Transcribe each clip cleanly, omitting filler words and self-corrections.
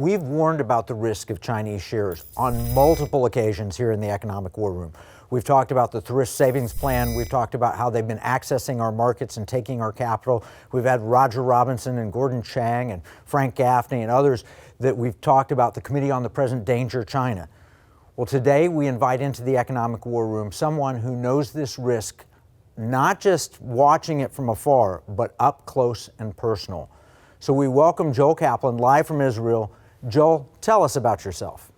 we've warned about the risk of Chinese shares on multiple occasions here in the Economic War Room. We've talked about the thrift savings plan. We've talked about how they've been accessing our markets and taking our capital. We've had Roger Robinson and Gordon Chang and Frank Gaffney and others that we've talked about the Committee on the Present Danger China. Well, today we invite into the Economic War Room someone who knows this risk, not just watching it from afar, but up close and personal. So we welcome Joel Caplan live from Israel. Joel, tell us about yourself.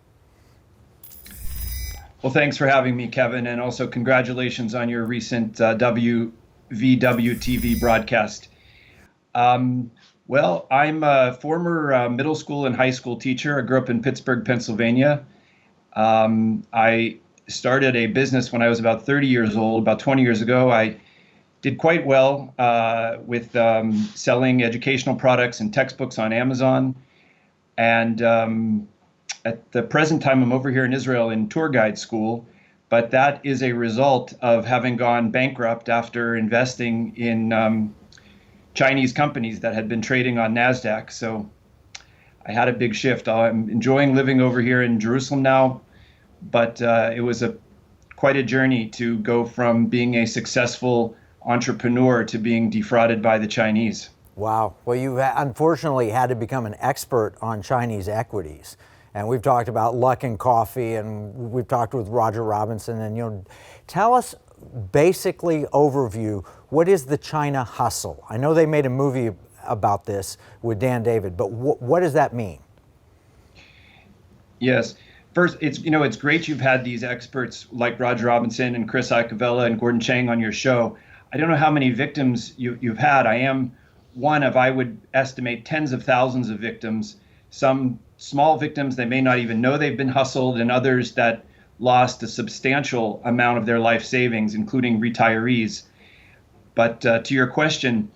Well, thanks for having me, Kevin, and also congratulations on your recent WVW TV broadcast. Well, I'm a former middle school and high school teacher. I grew up in Pittsburgh, Pennsylvania. I started a business when I was about 30 years old. About 20 years ago, I did quite well with selling educational products and textbooks on Amazon. And at the present time, I'm over here in Israel in tour guide school, but that is a result of having gone bankrupt after investing in Chinese companies that had been trading on NASDAQ. So I had a big shift. I'm enjoying living over here in Jerusalem now, but it was quite a journey to go from being a successful entrepreneur to being defrauded by the Chinese. Wow. Well, you unfortunately had to become an expert on Chinese equities. And we've talked about Luckin Coffee, and we've talked with Roger Robinson. And, tell us basically overview, what is the China hustle? I know they made a movie about this with Dan David, but what does that mean? Yes. First, it's great you've had these experts like Roger Robinson and Chris Iacovella and Gordon Chang on your show. I don't know how many victims you've had. I am one of, I would estimate, tens of thousands of victims. Some small victims that may not even know they've been hustled, and others that lost a substantial amount of their life savings, including retirees. But to your question,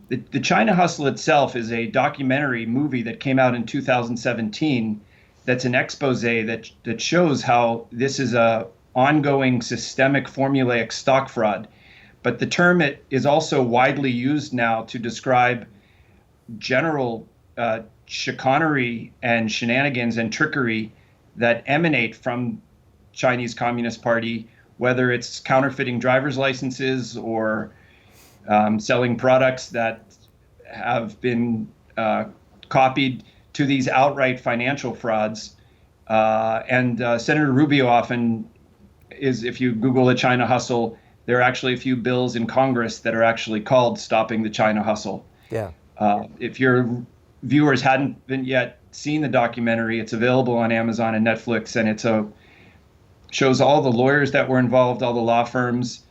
the China Hustle itself is a documentary movie that came out in 2017 that's an expose that shows how this is a ongoing systemic formulaic stock fraud. But the term is also widely used now to describe general chicanery and shenanigans and trickery that emanate from Chinese Communist Party, whether it's counterfeiting driver's licenses or selling products that have been copied, to these outright financial frauds. And Senator Rubio often is, if you Google the China Hustle, there are actually a few bills in Congress that are actually called Stopping the China Hustle. Yeah. If your viewers hadn't been yet seen the documentary, it's available on Amazon and Netflix, and shows all the lawyers that were involved, all the law firms,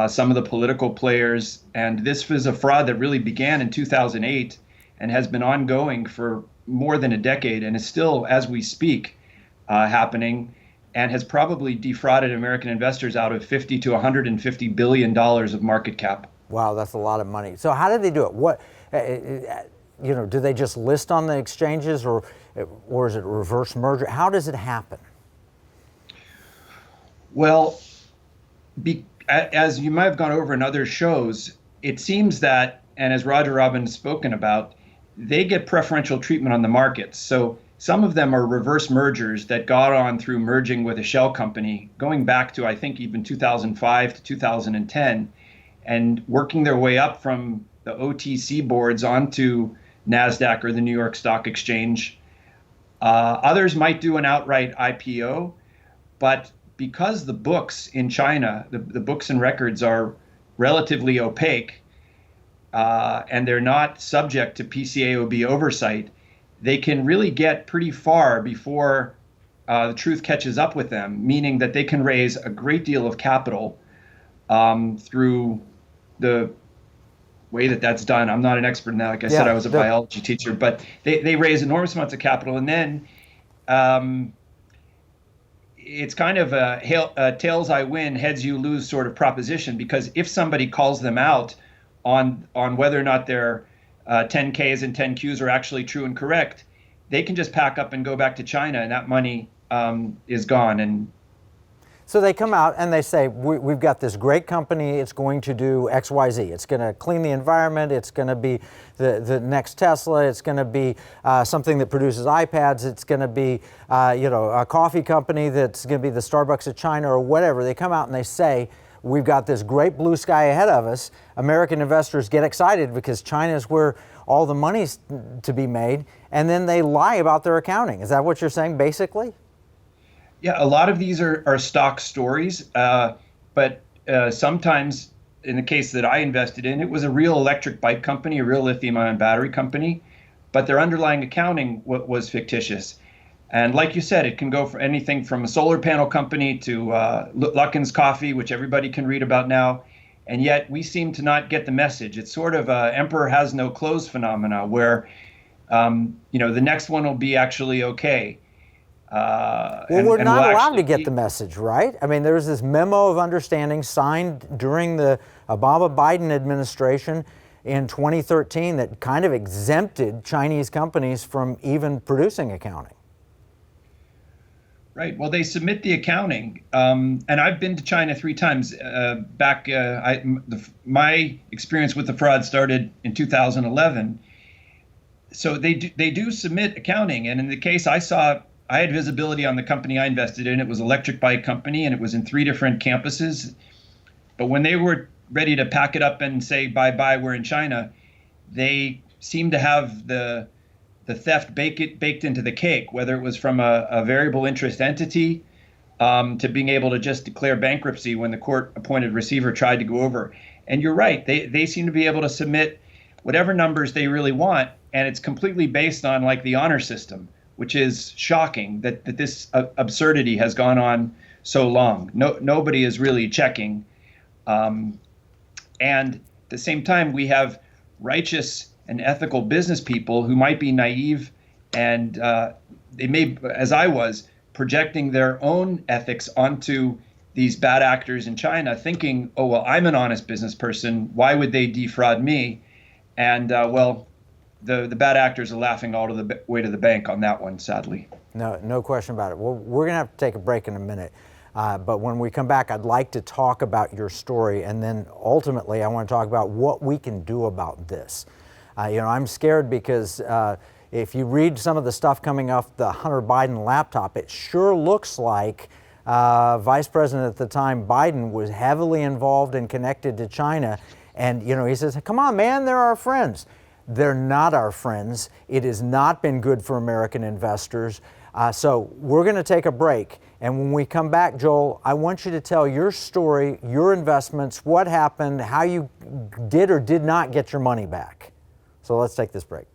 some of the political players. And this was a fraud that really began in 2008 and has been ongoing for more than a decade, and is still, as we speak, happening, and has probably defrauded American investors out of $50 to $150 billion of market cap. Wow, that's a lot of money. So how did they do it? What, do they just list on the exchanges, or is it reverse merger? How does it happen? Well, as you might have gone over in other shows, it seems that, and as Roger Robinson has spoken about, they get preferential treatment on the markets. So some of them are reverse mergers that got on through merging with a shell company, going back to, I think, even 2005 to 2010, and working their way up from the OTC boards onto NASDAQ or the New York Stock Exchange. Others might do an outright IPO, but because the books in China, the books and records are relatively opaque, and they're not subject to PCAOB oversight, they can really get pretty far before the truth catches up with them, meaning that they can raise a great deal of capital through the way that's done. I'm not an expert in that. Like I said, I was a biology teacher, but they raise enormous amounts of capital, and then it's kind of a tails I win, heads you lose sort of proposition, because if somebody calls them out on whether or not their 10Ks and 10Qs are actually true and correct, they can just pack up and go back to China, and that money is gone. And So they come out and they say, we've got this great company, it's going to do X, Y, Z. It's going to clean the environment, it's going to be the next Tesla, it's going to be something that produces iPads, it's going to be a coffee company that's going to be the Starbucks of China or whatever. They come out and they say, we've got this great blue sky ahead of us. American investors get excited because China is where all the money's to be made, and then they lie about their accounting. Is that what you're saying, basically? Yeah, a lot of these are stock stories, but sometimes, in the case that I invested in, it was a real electric bike company, a real lithium-ion battery company, but their underlying accounting was fictitious. And like you said, it can go for anything from a solar panel company to Luckin's Coffee, which everybody can read about now. And yet we seem to not get the message. It's sort of a emperor has no clothes phenomena where, the next one will be actually okay. We're not allowed to get the message, right? I mean, there was this memo of understanding signed during the Obama-Biden administration in 2013 that kind of exempted Chinese companies from even producing accounting. Right. Well, they submit the accounting, and I've been to China 3 times. My experience with the fraud started in 2011. So they do submit accounting, and in the case I had visibility on the company I invested in. It was an electric bike company, and it was in 3 different campuses. But when they were ready to pack it up and say bye-bye, we're in China, they seemed to have the theft baked into the cake, whether it was from a variable interest entity to being able to just declare bankruptcy when the court-appointed receiver tried to go over. And you're right, they seem to be able to submit whatever numbers they really want, and it's completely based on like the honor system, which is shocking that this absurdity has gone on so long. Nobody is really checking. And at the same time, we have righteous and ethical business people who might be naive and they may, as I was, projecting their own ethics onto these bad actors in China, thinking, oh, well, I'm an honest business person. Why would they defraud me? And the bad actors are laughing all the way to the bank on that one, sadly. No question about it. Well, we're going to have to take a break in a minute. But when we come back, I'd like to talk about your story. And then ultimately, I want to talk about what we can do about this. I'm scared because if you read some of the stuff coming off the Hunter Biden laptop, it sure looks like Vice President at the time, Biden, was heavily involved and connected to China. And, he says, come on, man, they're our friends. They're not our friends. It has not been good for American investors. So we're going to take a break. And when we come back, Joel, I want you to tell your story, your investments, what happened, how you did or did not get your money back. So let's take this break.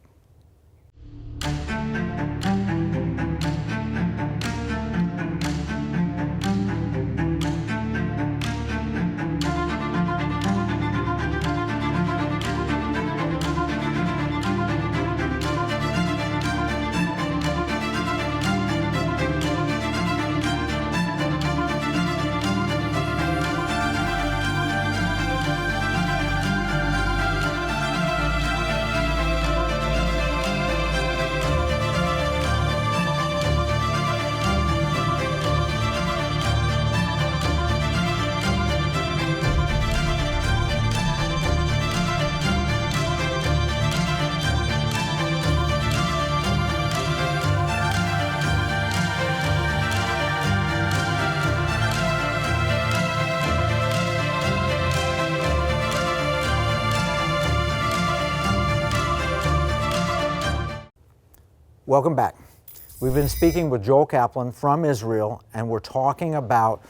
Welcome back. We've been speaking with Joel Caplan from Israel, and we're talking about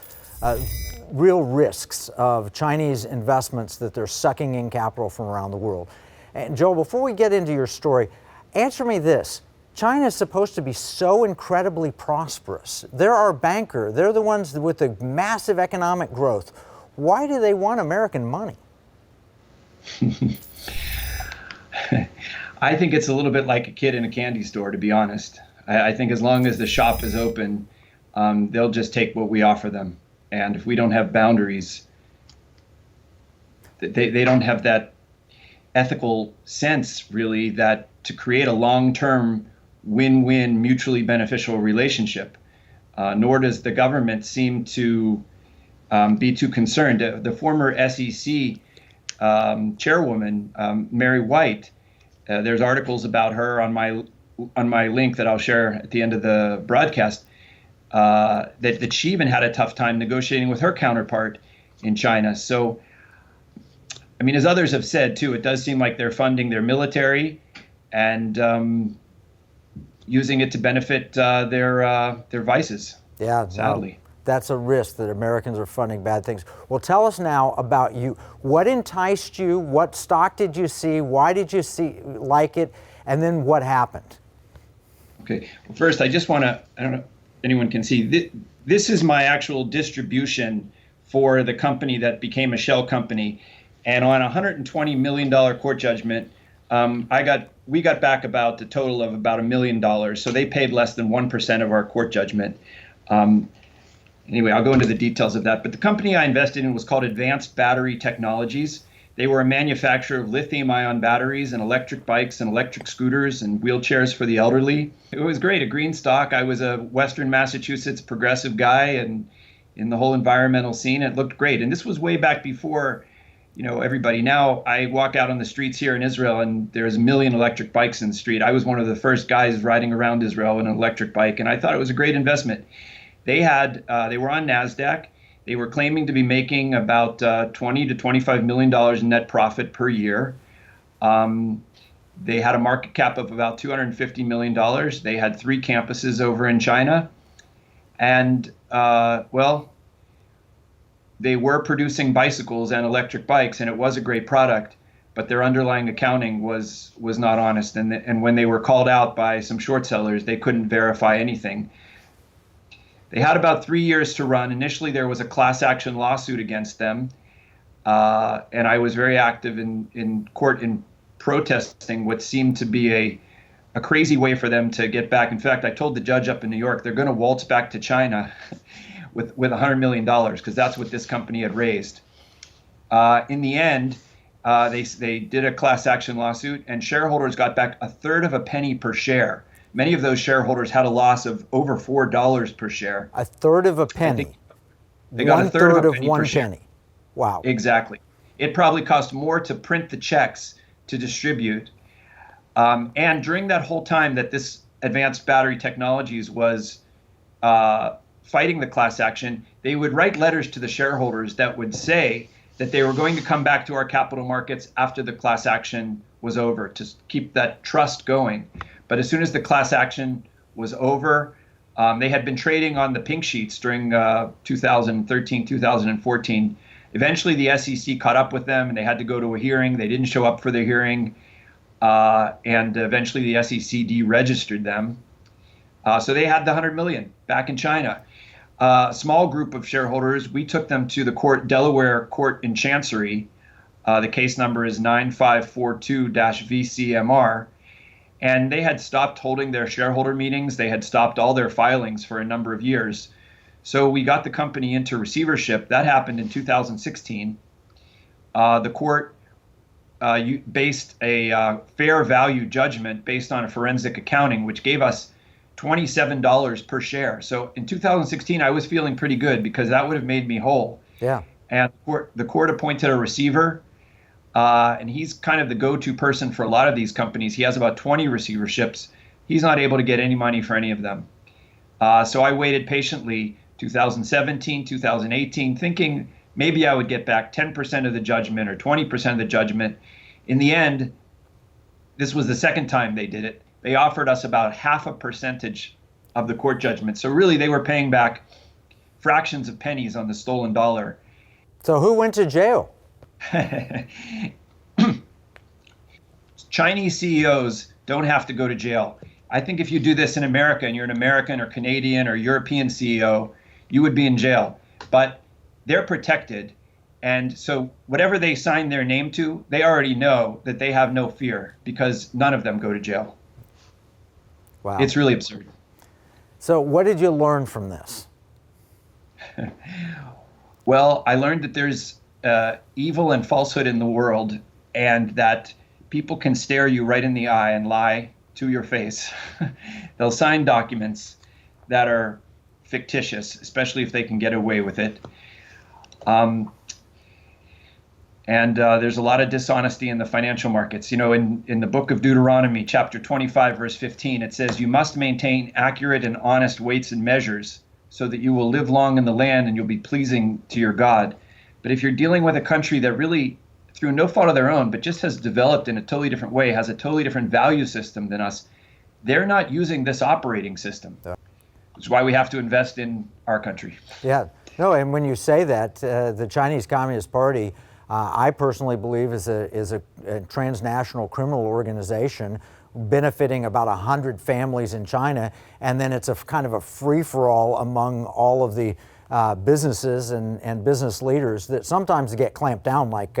real risks of Chinese investments that they're sucking in capital from around the world. And Joel, before we get into your story, answer me this. China is supposed to be so incredibly prosperous. They're our banker. They're the ones with the massive economic growth. Why do they want American money? I think it's a little bit like a kid in a candy store, to be honest. I think as long as the shop is open, they'll just take what we offer them. And if we don't have boundaries, they don't have that ethical sense, really, that to create a long-term win-win, mutually beneficial relationship. Nor does the government seem to be too concerned. The former SEC chairwoman, Mary White, there's articles about her on my link that I'll share at the end of the broadcast. That she even had a tough time negotiating with her counterpart in China. So, I mean, as others have said too, it does seem like they're funding their military and using it to benefit their vices. Yeah, sadly. No, that's a risk that Americans are funding bad things. Well, tell us now about you. What enticed you? What stock did you see? Why did you like it? And then what happened? Okay. Well, first, I just want to, I don't know if anyone can see, this is my actual distribution for the company that became a shell company. And on a $120 million court judgment, we got back about the total of about $1 million. So they paid less than 1% of our court judgment. Anyway, I'll go into the details of that. But the company I invested in was called Advanced Battery Technologies. They were a manufacturer of lithium-ion batteries and electric bikes and electric scooters and wheelchairs for the elderly. It was great, a green stock. I was a Western Massachusetts progressive guy and in the whole environmental scene. It looked great. And this was way back before, everybody. Now I walk out on the streets here in Israel and there's a million electric bikes in the street. I was one of the first guys riding around Israel in an electric bike, and I thought it was a great investment. They were on NASDAQ. They were claiming to be making about $20 to $25 million in net profit per year. They had a market cap of about $250 million. They had 3 campuses over in China. And, they were producing bicycles and electric bikes, and it was a great product, but their underlying accounting was not honest. And when they were called out by some short sellers, they couldn't verify anything. They had about 3 years to run. Initially, there was a class action lawsuit against them. And I was very active in court in protesting what seemed to be a crazy way for them to get back. In fact, I told the judge up in New York, they're going to waltz back to China with $100 million, because that's what this company had raised. In the end, they did a class action lawsuit, and shareholders got back 1/3 of a penny per share. Many of those shareholders had a loss of over $4 per share. 1/3 of a penny. They got 1/3 of a penny per share. Penny. Wow. Exactly. It probably cost more to print the checks to distribute. And during that whole time that this Advanced Battery Technologies was fighting the class action, they would write letters to the shareholders that would say that they were going to come back to our capital markets after the class action was over to keep that trust going. But as soon as the class action was over, they had been trading on the pink sheets during 2013, 2014. Eventually, the SEC caught up with them, and they had to go to a hearing. They didn't show up for the hearing, and eventually the SEC deregistered them. So they had the $100 million back in China. A small group of shareholders, we took them to the Delaware Court in Chancery. The case number is 9542-VCMR. And they had stopped holding their shareholder meetings. They had stopped all their filings for a number of years. So we got the company into receivership. That happened in 2016. The court based a fair value judgment based on a forensic accounting, which gave us $27 per share. So in 2016, I was feeling pretty good because that would have made me whole. Yeah. And the court appointed a receiver. And he's kind of the go-to person for a lot of these companies. He has about 20 receiverships. He's not able to get any money for any of them. So I waited patiently 2017, 2018, thinking maybe I would get back 10% of the judgment or 20% of the judgment. In the end, this was the second time they did it. They offered us about 0.5% of the court judgment. So really, they were paying back fractions of pennies on the stolen dollar. So who went to jail? Chinese CEOs don't have to go to jail. I think if you do this in America and you're an American or Canadian or European CEO, you would be in jail. But they're protected. And so whatever they sign their name to, they already know that they have no fear because none of them go to jail. Wow. It's really absurd. So what did you learn from this? Well, I learned that there's evil and falsehood in the world, and that people can stare you right in the eye and lie to your face. They'll sign documents that are fictitious, especially if they can get away with it. And there's a lot of dishonesty in the financial markets. You know, in the book of Deuteronomy, chapter 25, verse 15, it says, "You must maintain accurate and honest weights and measures so that you will live long in the land and you'll be pleasing to your God." But if you're dealing with a country that really, through no fault of their own, but just has developed in a totally different way, has a totally different value system than us, they're not using this operating system. Which is why we have to invest in our country. Yeah. No, and when you say that, the Chinese Communist Party, I personally believe is a transnational criminal organization benefiting about 100 families in China, and then it's a kind of a free-for-all among all of the businesses and business leaders that sometimes get clamped down, like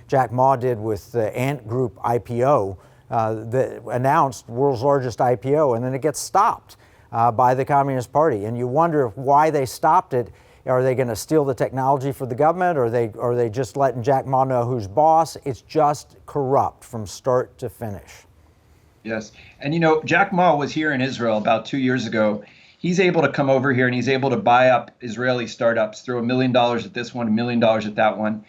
Jack Ma did with the Ant Group IPO, that announced world's largest IPO, and then it gets stopped by the Communist Party. And you wonder why they stopped it. Are they going to steal the technology for the government, or are they just letting Jack Ma know who's boss? It's just corrupt from start to finish. Yes. And you know, Jack Ma was here in Israel about 2 years ago. He's able to come over here and he's able to buy up Israeli startups, throw $1 million at this one, $1 million at that one.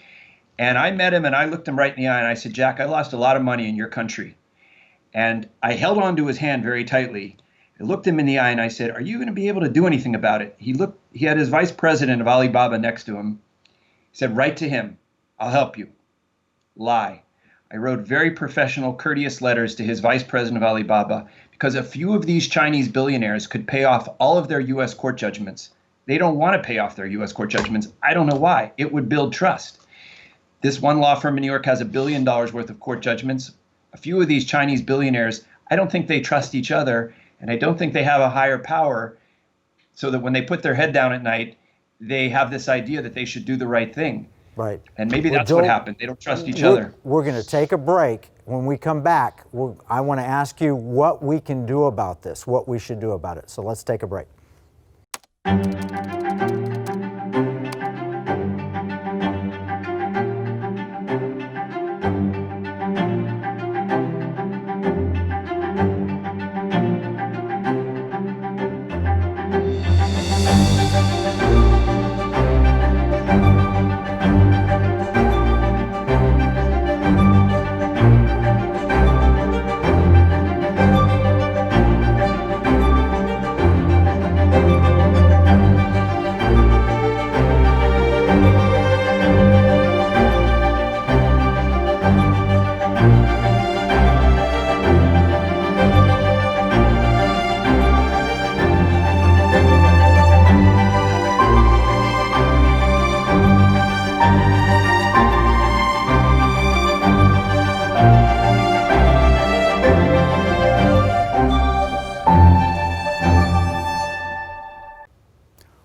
And I met him and I looked him right in the eye and I said, "Jack, I lost a lot of money in your country." And I held on to his hand very tightly. I looked him in the eye and I said, "Are you going to be able to do anything about it?" He had his vice president of Alibaba next to him. He said, "Write to him. I'll help you." Lie. I wrote very professional, courteous letters to his vice president of Alibaba because a few of these Chinese billionaires could pay off all of their U.S. court judgments. They don't want to pay off their U.S. court judgments. I don't know why. It would build trust. This one law firm in New York has $1 billion worth of court judgments. A few of these Chinese billionaires, I don't think they trust each other. And I don't think they have a higher power, so that when they put their head down at night, they have this idea that they should do the right thing. Right. And maybe that's what happened. They don't trust each other. We're going to take a break. When we come back, I want to ask you what we can do about this, what we should do about it. So let's take a break.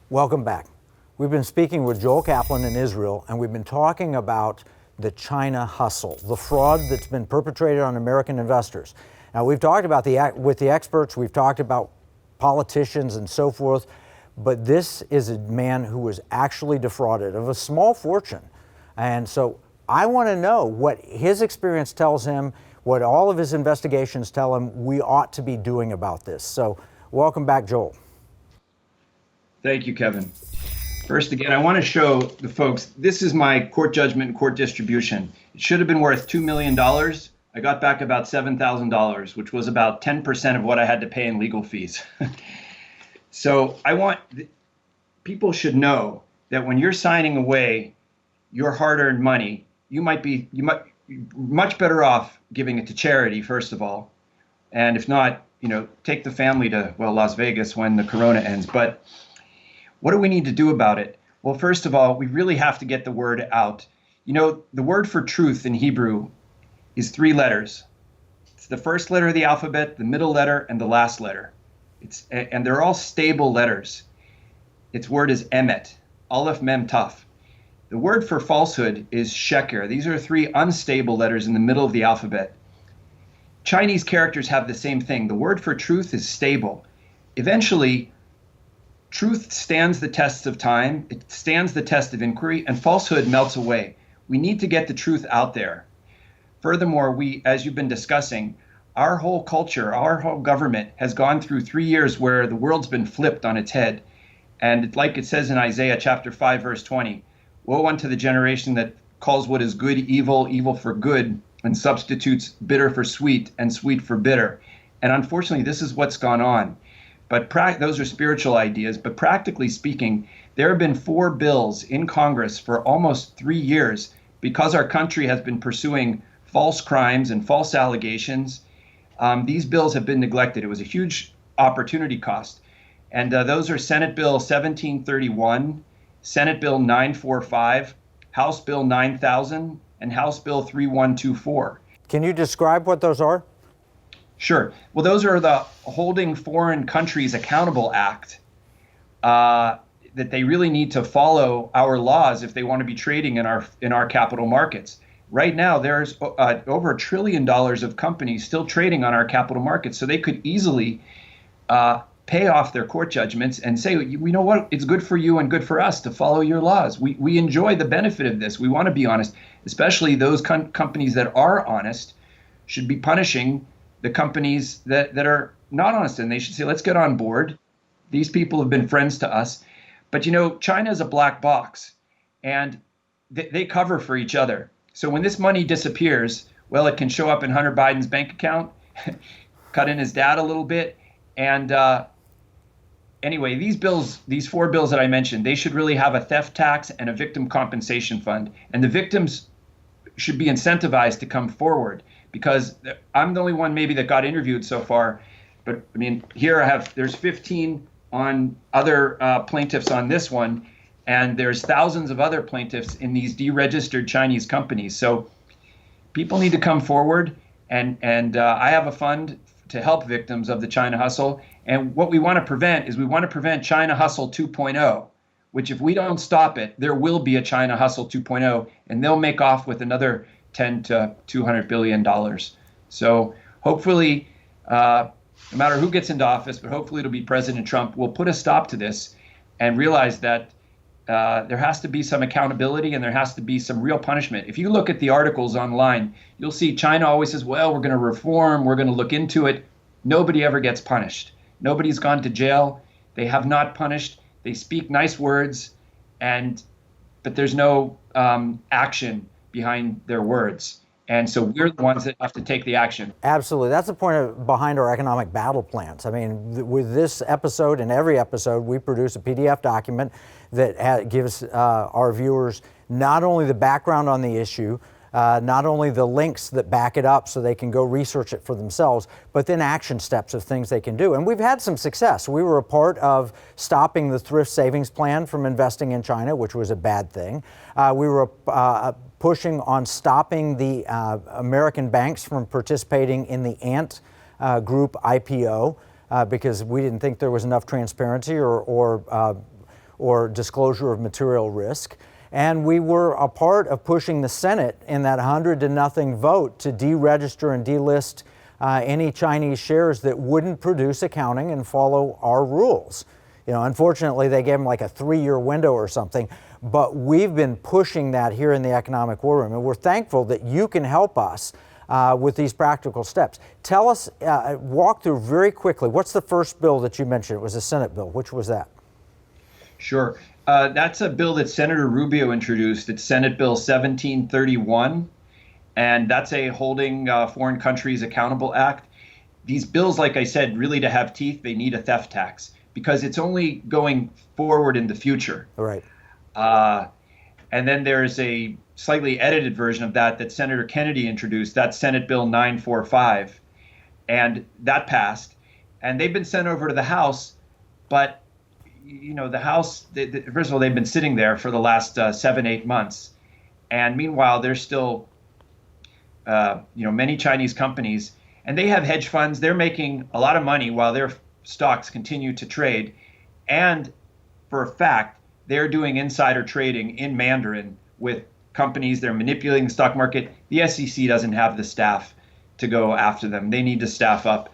Welcome back. We've been speaking with Joel Caplan in Israel, and we've been talking about the China hustle, the fraud that's been perpetrated on American investors. Now, we've talked about with the experts, we've talked about politicians and so forth, but this is a man who was actually defrauded of a small fortune. And so I want to know what his experience tells him, what all of his investigations tell him we ought to be doing about this. So welcome back, Joel. Thank you, Kevin. First, again, I want to show the folks, this is my court judgment and court distribution. It should have been worth $2 million. I got back about $7,000, which was about 10% of what I had to pay in legal fees. So people should know that when you're signing away your hard-earned money, you might be much better off giving it to charity, first of all. And if not, take the family to, Las Vegas when the corona ends. But what do we need to do about it? Well, first of all, we really have to get the word out. The word for truth in Hebrew is 3 letters. It's the first letter of the alphabet, the middle letter, and the last letter. And they're all stable letters. Its word is emet, aleph, mem, taf. The word for falsehood is sheker. These are 3 unstable letters in the middle of the alphabet. Chinese characters have the same thing. The word for truth is stable. Eventually, truth stands the tests of time, it stands the test of inquiry, and falsehood melts away. We need to get the truth out there. Furthermore, as you've been discussing, our whole culture, our whole government has gone through 3 years where the world's been flipped on its head. And like it says in Isaiah chapter 5, verse 20, Woe unto the generation that calls what is good evil, evil for good, and substitutes bitter for sweet and sweet for bitter. And unfortunately, this is what's gone on. But those are spiritual ideas. But practically speaking, there have been 4 bills in Congress for almost 3 years because our country has been pursuing false crimes and false allegations. These bills have been neglected. It was a huge opportunity cost. And those are Senate Bill 1731, Senate Bill 945, House Bill 9000, and House Bill 3124. Can you describe what those are? Sure. Well, those are the Holding Foreign Countries Accountable Act, that they really need to follow our laws if they want to be trading in our capital markets. Right now, there's over $1 trillion of companies still trading on our capital markets, so they could easily pay off their court judgments and say, you know what, it's good for you and good for us to follow your laws. We enjoy the benefit of this. We want to be honest, especially those companies that are honest should be punishing the companies that are not honest, and they should say, let's get on board. These people have been friends to us. But China is a black box, and they cover for each other. So when this money disappears, well, it can show up in Hunter Biden's bank account, cut in his dad a little bit. And anyway, these 4 bills that I mentioned, they should really have a theft tax and a victim compensation fund. And the victims should be incentivized to come forward, because I'm the only one maybe that got interviewed so far. But I mean, here there's 15 on other plaintiffs on this one, and there's thousands of other plaintiffs in these deregistered Chinese companies. So people need to come forward, and I have a fund to help victims of the China hustle. And what we want to prevent is China hustle 2.0, which if we don't stop it, there will be a China hustle 2.0, and they'll make off with another $10 to $200 billion. So hopefully, no matter who gets into office, but hopefully it'll be President Trump, will put a stop to this and realize that there has to be some accountability and there has to be some real punishment. If you look at the articles online, you'll see China always says, well, we're going to reform, we're going to look into it. Nobody ever gets punished. Nobody's gone to jail. They have not punished. They speak nice words, but there's no action behind their words. And so we're the ones that have to take the action. Absolutely. That's the point behind our economic battle plans. I mean, with this episode and every episode, we produce a PDF document that gives our viewers not only the background on the issue, not only the links that back it up so they can go research it for themselves, but then action steps of things they can do. And we've had some success. We were a part of stopping the thrift savings plan from investing in China, which was a bad thing. We were pushing on stopping the American banks from participating in the Ant Group IPO because we didn't think there was enough transparency or disclosure of material risk. And we were a part of pushing the Senate in that 100-0 vote to deregister and delist any Chinese shares that wouldn't produce accounting and follow our rules. Unfortunately, they gave them like a 3-year window or something, but we've been pushing that here in the Economic War Room, and we're thankful that you can help us with these practical steps. Tell us, walk through very quickly, what's the first bill that you mentioned? It was a Senate bill. Which was that? Sure. That's a bill that Senator Rubio introduced. It's Senate Bill 1731, and that's a Holding Foreign Countries Accountable Act. These bills, like I said, really to have teeth, they need a theft tax because it's only going forward in the future. Right. And then there's a slightly edited version of that Senator Kennedy introduced. That's Senate Bill 945, and that passed. And they've been sent over to the House, but the House, first of all, they've been sitting there for the last 7-8 months. And meanwhile, there's still, many Chinese companies, and they have hedge funds. They're making a lot of money while their stocks continue to trade. And for a fact, they're doing insider trading in Mandarin with companies. They're manipulating the stock market. The SEC doesn't have the staff to go after them. They need to staff up.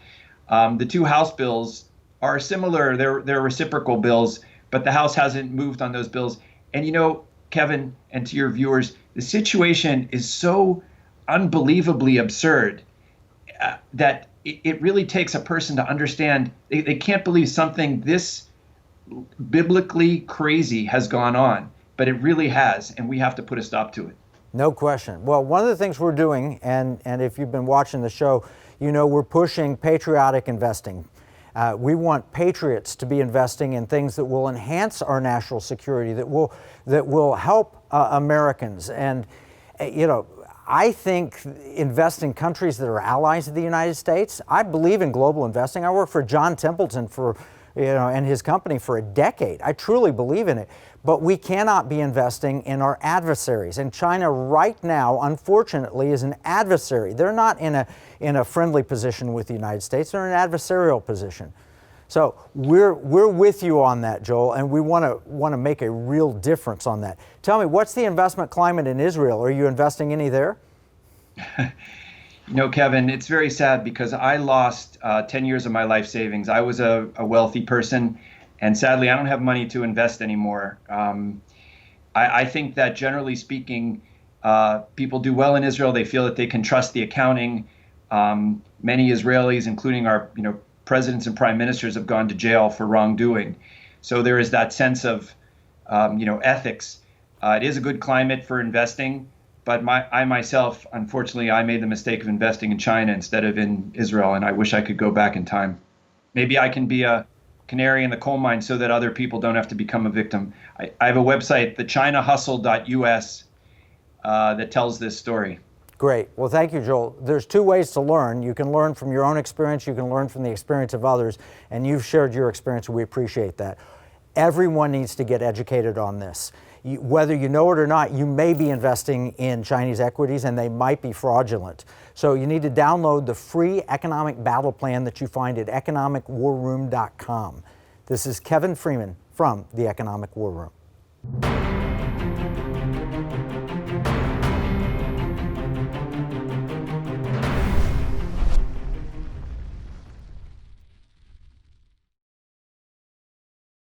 The 2 House bills are similar. They're reciprocal bills, but the House hasn't moved on those bills. And Kevin, and to your viewers, the situation is so unbelievably absurd that it really takes a person to understand. They can't believe something this biblically crazy has gone on. but it really has, and we have to put a stop to it. No question. Well, one of the things we're doing, and if you've been watching the show, you know we're pushing patriotic investing. We want patriots to be investing in things that will enhance our national security, that will help Americans. And you know, I think invest in countries that are allies of the United States. I believe in global investing. I worked for John Templeton and his company for a decade. I truly believe in it. But we cannot be investing in our adversaries. And China right now, unfortunately, is an adversary. They're not in a friendly position with the United States. They're in an adversarial position. So we're with you on that, Joel, and we want to make a real difference on that. Tell me, what's the investment climate in Israel? Are you investing any there? You know, Kevin, it's very sad because I lost 10 years of my life savings. I was a wealthy person, and sadly, I don't have money to invest anymore. I think that generally speaking, people do well in Israel. They feel that they can trust the accounting. Many Israelis, including our presidents and prime ministers, have gone to jail for wrongdoing. So there is that sense of ethics. It is a good climate for investing. But I myself, unfortunately, I made the mistake of investing in China instead of in Israel, and I wish I could go back in time. Maybe I can be a canary in the coal mine so that other people don't have to become a victim. I have a website, thechinahustle.us, that tells this story. Great. Well, thank you, Joel. There's two ways to learn. You can learn from your own experience. You can learn from the experience of others, and you've shared your experience, and we appreciate that. Everyone needs to get educated on this. Whether you know it or not, you may be investing in Chinese equities and they might be fraudulent. So you need to download the free economic battle plan that you find at economicwarroom.com. This is Kevin Freeman from the Economic War Room.